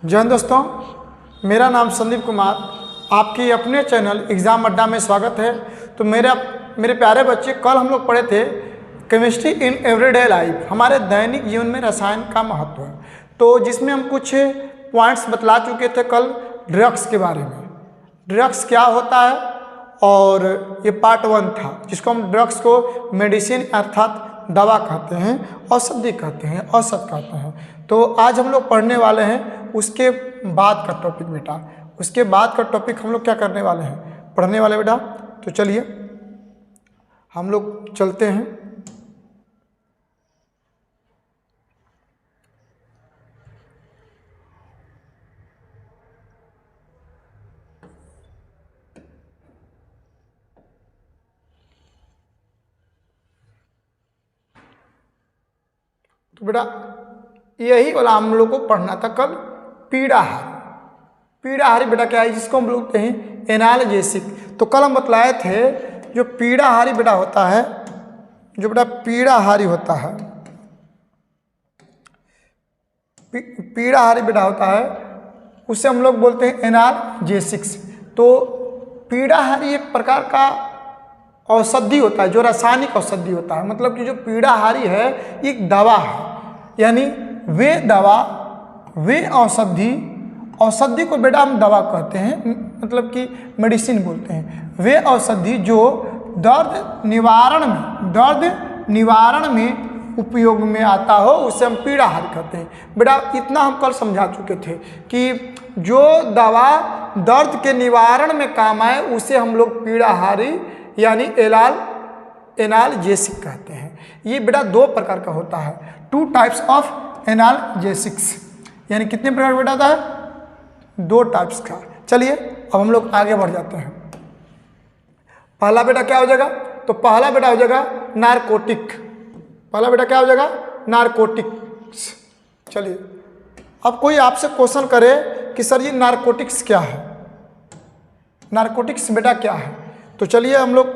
जय हिंद दोस्तों, मेरा नाम संदीप कुमार, आपकी अपने चैनल एग्ज़ाम अड्डा में स्वागत है। तो मेरे प्यारे बच्चे, कल हम लोग पढ़े थे केमिस्ट्री इन एवरीडे लाइफ, हमारे दैनिक जीवन में रसायन का महत्व। तो जिसमें हम कुछ पॉइंट्स बतला चुके थे कल ड्रग्स के बारे में, ड्रग्स क्या होता है, और ये पार्ट 1 था जिसको हम ड्रग्स को मेडिसिन अर्थात दवा कहते हैं, औषधि कहते हैं, औषध कहते हैं। तो आज हम लोग पढ़ने वाले हैं उसके बाद का टॉपिक बेटा, उसके बाद का टॉपिक हम लोग क्या करने वाले हैं, पढ़ने वाले बेटा। तो चलिए हम लोग चलते हैं। तो बेटा यही वाला हम लोग को पढ़ना था कल, पीड़ाहारी। पीड़ाहारी बेटा क्या है, जिसको हम बोलते हैं एनाल्जेसिक। तो कल हम बतलाए थे जो पीड़ाहारी बेटा होता है, जो बेटा पीड़ाहारी होता है, पीड़ाहारी बेटा होता है, उसे हम लोग बोलते हैं एनाल्जेसिक्स। तो पीड़ाहारी एक प्रकार का औषधि होता है, जो रासायनिक औषधि होता है। मतलब कि जो पीड़ाहारी है एक दवा है, यानी वे दवा, वे औषधि को बेटा हम दवा कहते हैं, मतलब कि मेडिसिन बोलते हैं। वे औषधि जो दर्द निवारण में उपयोग में आता हो, उसे हम पीड़ाहारी कहते हैं। बेटा इतना हम कल समझा चुके थे कि जो दवा दर्द के निवारण में काम आए उसे हम लोग पीड़ाहारी यानी एनाल्जेसिक कहते हैं। ये बेटा 2 प्रकार का होता है, 2 टाइप्स ऑफ एनाल्जेसिक्स। यानी कितने प्रकार बेटा होता है, 2 टाइप्स का। चलिए अब हम लोग आगे बढ़ जाते हैं। पहला बेटा क्या हो जाएगा, तो पहला बेटा हो जाएगा नारकोटिक। पहला बेटा क्या हो जाएगा, नारकोटिक्स। चलिए अब कोई आपसे क्वेश्चन करे कि सर जी नारकोटिक्स क्या है, नारकोटिक्स बेटा क्या है, तो चलिए हम लोग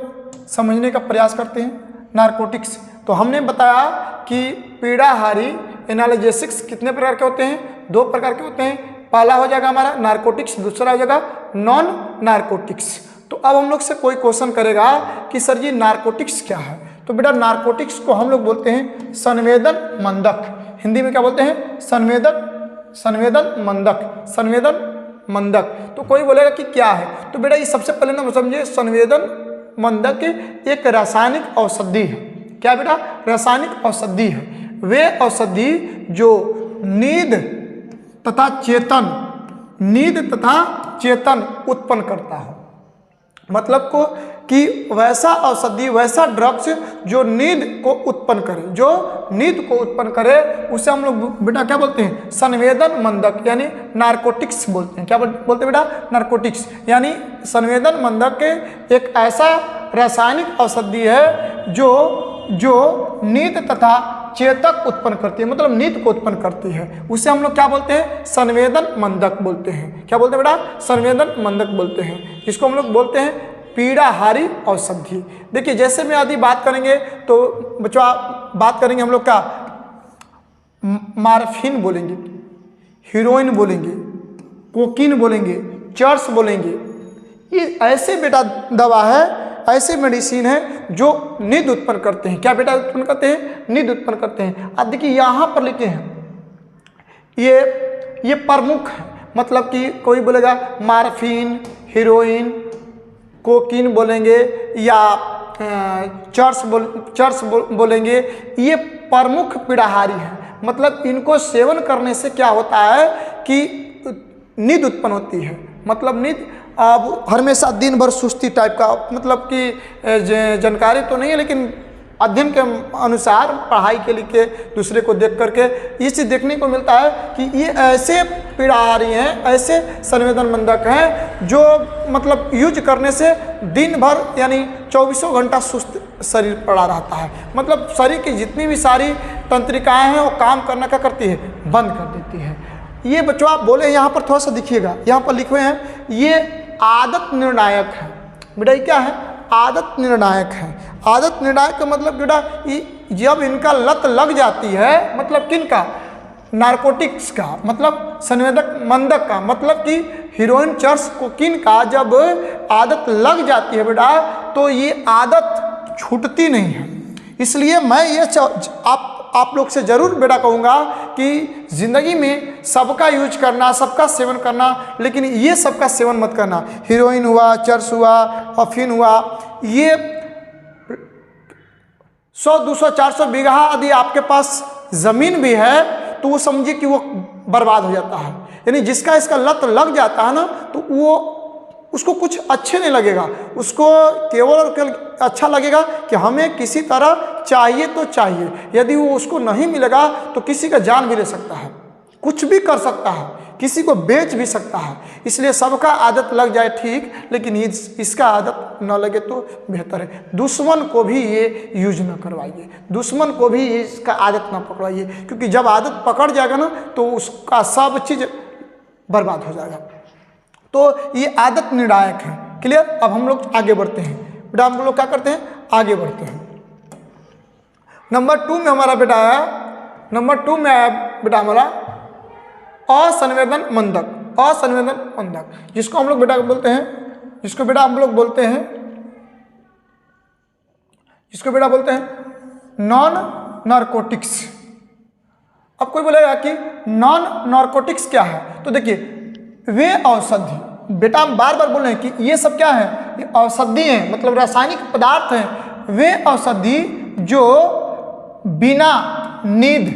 समझने का प्रयास करते हैं। नारकोटिक्स तो हमने बताया कि पीड़ाहारी एनाल्जेसिक्स कितने प्रकार के होते हैं, 2 प्रकार के होते हैं। पहला हो जाएगा हमारा नारकोटिक्स, दूसरा हो जाएगा नॉन नारकोटिक्स। तो अब हम लोग से कोई क्वेश्चन करेगा कि सर जी नारकोटिक्स क्या है, तो बेटा नारकोटिक्स को हम लोग बोलते हैं संवेदन मंदक। हिंदी में क्या बोलते हैं, संवेदन मंदक। तो कोई बोलेगा कि क्या है, तो बेटा ये सबसे पहले ना समझिए, संवेदन मंदक एक रासायनिक औषधि है। क्या बेटा, रासायनिक औषधि है। वे औषधि जो नींद तथा चेतन उत्पन्न करता है। मतलब को कि वैसा औषधि, वैसा ड्रग्स जो नींद को उत्पन्न करे, उसे हम लोग बेटा क्या बोलते हैं, संवेदन मंदक यानी नारकोटिक्स बोलते हैं। क्या बोलते हैं बेटा, नारकोटिक्स यानी संवेदन मंदक एक ऐसा रासायनिक औषधि है जो नींद तथा चेतक उत्पन्न करती है, मतलब नींद को उत्पन्न करती है। उसे हम लोग क्या बोलते हैं, संवेदन मंदक बोलते हैं। क्या बोलते हैं बेटा, संवेदन मंदक बोलते हैं, जिसको हम लोग बोलते हैं पीड़ाहारी औषधि। देखिए जैसे में आदि बात करेंगे तो बच्चों बात करेंगे हम लोग का मार्फिन बोलेंगे, हीरोइन बोलेंगे, कोकीन बोलेंगे, चर्स बोलेंगे। ये ऐसे बेटा दवा है, ऐसे मेडिसिन है जो नींद उत्पन्न करते हैं। क्या बेटा उत्पन्न करते हैं, नींद उत्पन्न करते हैं। अब देखिए यहाँ पर लिखे हैं, ये प्रमुख है। मतलब कि कोई बोलेगा मार्फिन, हीरोइन, कोकीन बोलेंगे या चर्स बोलेंगे, ये प्रमुख पीड़ाहारी है। मतलब इनको सेवन करने से क्या होता है कि नींद उत्पन्न होती है। मतलब नींद अब हमेशा दिन भर सुस्ती टाइप का, मतलब कि जानकारी तो नहीं है लेकिन अध्ययन के अनुसार, पढ़ाई के लिए दूसरे को देख करके ये चीज़ देखने को मिलता है कि ये ऐसे पीड़ाहारी हैं, ऐसे संवेदन मंदक हैं जो मतलब यूज करने से दिन भर यानी 24 घंटा सुस्त शरीर पड़ा रहता है। मतलब शरीर की जितनी भी सारी तंत्रिकाएं हैं वो काम करना क्या करती है, बंद कर देती है। ये बच्चों आप बोले यहाँ पर थोड़ा सा दिखिएगा, यहाँ पर लिखे हुए हैं ये आदत निर्णायक है। बेटा क्या है, आदत निर्णायक है। आदत निर्णायक का मतलब बेटा जब इनका लत लग जाती है, मतलब किनका, नारकोटिक्स का मतलब संवेदक मंदक का मतलब कि हीरोइन, चर्स, कोकीन का जब आदत लग जाती है बेटा तो ये आदत छूटती नहीं है। इसलिए मैं ये आप लोग से ज़रूर बेटा कहूँगा कि ज़िंदगी में सबका यूज करना, सबका सेवन करना, लेकिन ये सबका सेवन मत करना। हीरोइन हुआ, चर्स हुआ, अफीन हुआ, ये 100, 200, 400 बीघा यदि आपके पास ज़मीन भी है तो वो समझिए कि वो बर्बाद हो जाता है। यानी जिसका इसका लत लग जाता है ना तो वो उसको कुछ अच्छे नहीं लगेगा, उसको केवल और केवल अच्छा लगेगा कि हमें किसी तरह चाहिए तो चाहिए। यदि वो उसको नहीं मिलेगा तो किसी का जान भी ले सकता है, कुछ भी कर सकता है, किसी को बेच भी सकता है। इसलिए सबका आदत लग जाए ठीक, लेकिन इसका आदत न लगे तो बेहतर है। दुश्मन को भी ये यूज न करवाइए, दुश्मन को भी इसका आदत न पकड़ाइए, क्योंकि जब आदत पकड़ जाएगा ना तो उसका सब चीज़ बर्बाद हो जाएगा। तो ये आदत निर्णायक है। क्लियर? अब हम लोग आगे बढ़ते हैं बेटा। हम लोग क्या करते हैं, आगे बढ़ते हैं। नंबर 2 में हमारा बेटा आया, नंबर 2 में आया बेटा हमारा असंवेदन मंदक। असंवेदन मंदक जिसको हम लोग बेटा बोलते हैं, जिसको बेटा हम लोग बोलते हैं, जिसको बेटा बोलते हैं नॉन नारकोटिक्स। अब कोई बोलेगा कि नॉन नारकोटिक्स क्या है, तो देखिए वे औषधि, बेटा हम बार बार बोल रहे हैं कि ये सब क्या है, ये औषधि हैं, मतलब रासायनिक पदार्थ हैं। वे औषधि जो बिना नींद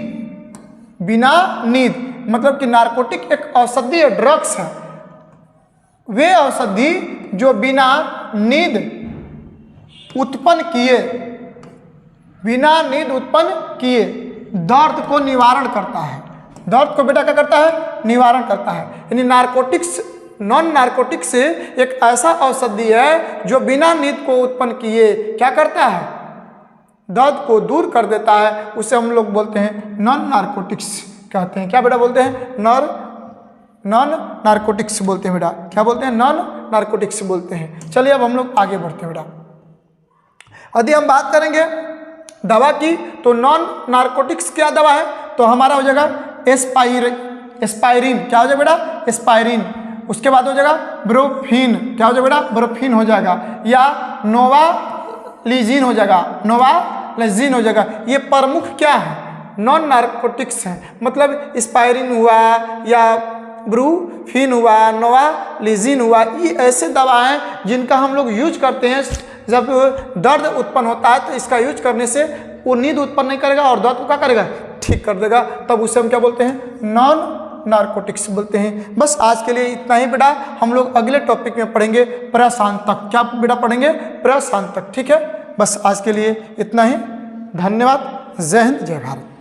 मतलब कि नारकोटिक एक औषधि है, ड्रग्स है। वे औषधि जो बिना नींद उत्पन्न किए दर्द को निवारण करता है। दर्द को बेटा क्या करता है, निवारण करता है। यानी नारकोटिक्स, नॉन नारकोटिक्स एक ऐसा औषधि है जो बिना नींद को उत्पन्न किए क्या करता है, दर्द को दूर कर देता है। उसे हम लोग बोलते हैं नॉन नारकोटिक्स कहते हैं। क्या बेटा बोलते हैं, नॉन नारकोटिक्स बोलते हैं बेटा। क्या बोलते हैं, नॉन नारकोटिक्स बोलते हैं। चलिए अब हम लोग आगे बढ़ते हैं बेटा। यदि हम बात करेंगे दवा की तो नॉन नारकोटिक्स क्या दवा है, तो हमारा हो जाएगा एस्पायरिन। क्या हो जाएगा बेटा, एस्पायरिन। उसके बाद हो जाएगा ब्रोफीन। क्या हो जाएगा बेटा, ब्रोफीन हो जाएगा, या नोवालिजिन हो जाएगा, नोवालिजिन हो जाएगा। ये प्रमुख क्या है, नॉन नारकोटिक्स हैं। मतलब एस्पायरिन हुआ या ब्रूफीन हुआ, नोवालिजिन हुआ, ये ऐसे दवा हैं जिनका हम लोग यूज करते हैं जब दर्द उत्पन्न होता है। तो इसका यूज करने से वो नींद उत्पन्न नहीं करेगा और दर्द को क्या करेगा, ठीक कर देगा। तब उसे हम क्या बोलते हैं, नॉन नारकोटिक्स बोलते हैं। बस आज के लिए इतना ही बेटा। हम लोग अगले टॉपिक में पढ़ेंगे प्रशांतक। क्या बेटा पढ़ेंगे, प्रशांतक। ठीक है, बस आज के लिए इतना ही। धन्यवाद। जय हिंद, जय भारत।